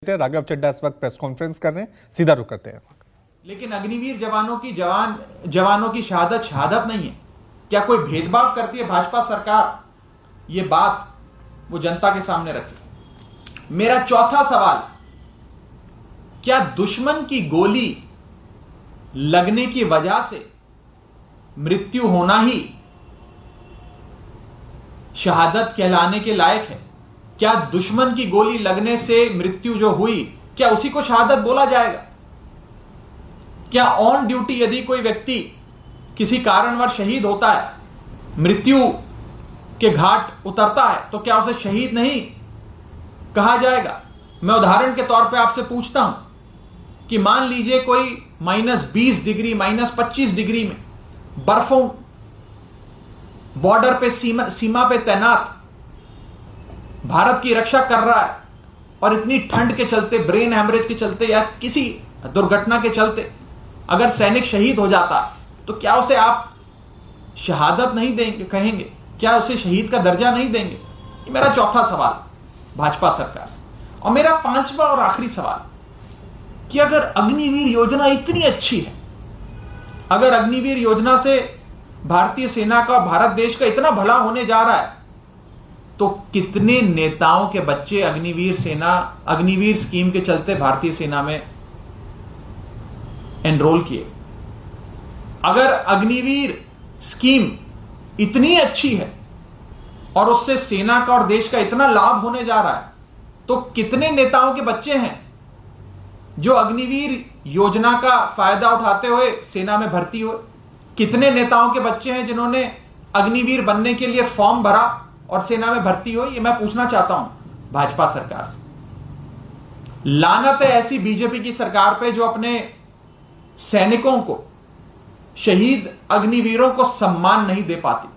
राघव चड्ढा इस वक्त press conference कर रहे हैं, सीधा रुख करते हैं। लेकिन अग्निवीर जवानों की शहादत नहीं है। क्या कोई भेदभाव करती है भाजपा सरकार? ये बात वो जनता के सामने रखे। मेरा चौथा सवाल, क्या दुश्मन की गोली लगने की वजह से मृत्यु होना ही शहादत कहलाने के लायक है? क्या दुश्मन की गोली लगने से मृत्यु जो हुई, क्या उसी को शहादत बोला जाएगा? क्या ऑन ड्यूटी यदि कोई व्यक्ति किसी कारणवश शहीद होता है, मृत्यु के घाट उतरता है, तो क्या उसे शहीद नहीं कहा जाएगा? मैं उदाहरण के तौर पे आपसे पूछता हूं कि मान लीजिए कोई -20 डिग्री, -25 डिग्री में बर्फों बॉर्डर पे सीमा पे तैनात भारत की रक्षा कर रहा है और इतनी ठंड के चलते, ब्रेन हैमरेज के चलते या किसी दुर्घटना के चलते अगर सैनिक शहीद हो जाता तो क्या उसे आप शहादत नहीं देंगे, कहेंगे? क्या उसे शहीद का दर्जा नहीं देंगे? ये मेरा चौथा सवाल भाजपा सरकार से। और मेरा पांचवा और आखिरी सवाल कि अगर अग्निवीर योजना इतनी अच्छी है, अगर अग्निवीर योजना से भारतीय सेना का, भारत देश का इतना भला होने जा रहा है, तो कितने नेताओं के बच्चे अग्निवीर स्कीम के चलते भारतीय सेना में एनरोल किए? अगर अग्निवीर स्कीम इतनी अच्छी है और उससे सेना का और देश का इतना लाभ होने जा रहा है, तो कितने नेताओं के बच्चे हैं जो अग्निवीर योजना का फायदा उठाते हुए सेना में भर्ती हुए? कितने नेताओं के बच्चे हैं जिन्होंने अग्निवीर बनने के लिए फॉर्म भरा और सेना में भर्ती हुई? ये मैं पूछना चाहता हूं भाजपा सरकार से। लानत है ऐसी बीजेपी की सरकार पे जो अपने सैनिकों को, शहीद अग्निवीरों को सम्मान नहीं दे पाती।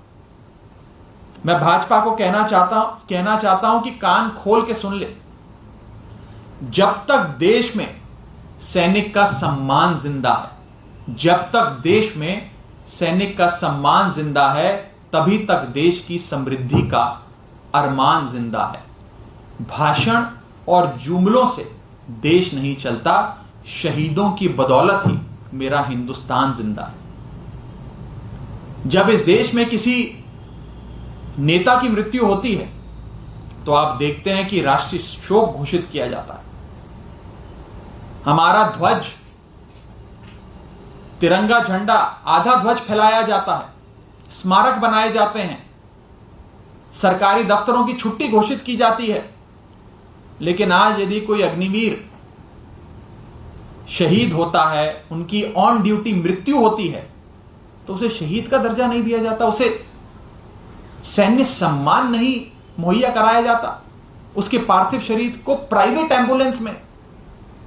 मैं भाजपा को कहना चाहता हूं कि कान खोल के सुन ले। जब तक देश में सैनिक का सम्मान जिंदा है, जब तक देश में सैनिक का सम्मान जिंदा है, तभी तक देश की समृद्धि का अरमान जिंदा है। भाषण और जुमलों से देश नहीं चलता, शहीदों की बदौलत ही मेरा हिंदुस्तान जिंदा है। जब इस देश में किसी नेता की मृत्यु होती है तो आप देखते हैं कि राष्ट्रीय शोक घोषित किया जाता है। हमारा ध्वज, तिरंगा झंडा, आधा ध्वज फैलाया जाता है, स्मारक बनाए जाते हैं, सरकारी दफ्तरों की छुट्टी घोषित की जाती है। लेकिन आज यदि कोई अग्निवीर शहीद होता है, उनकी ऑन ड्यूटी मृत्यु होती है, तो उसे शहीद का दर्जा नहीं दिया जाता, उसे सैन्य सम्मान नहीं मुहैया कराया जाता। उसके पार्थिव शरीर को प्राइवेट एम्बुलेंस में,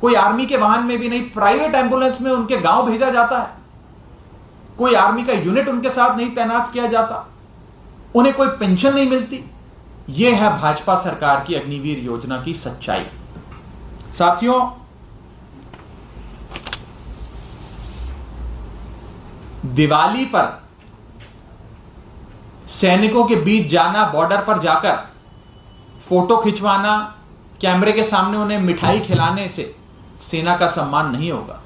कोई आर्मी के वाहन में भी नहीं, प्राइवेट एम्बुलेंस में उनके गांव भेजा जाता है। कोई आर्मी का यूनिट उनके साथ नहीं तैनात किया जाता, उन्हें कोई पेंशन नहीं मिलती। यह है भाजपा सरकार की अग्निवीर योजना की सच्चाई। साथियों, दिवाली पर सैनिकों के बीच जाना, बॉर्डर पर जाकर फोटो खिंचवाना, कैमरे के सामने उन्हें मिठाई खिलाने से सेना का सम्मान नहीं होगा।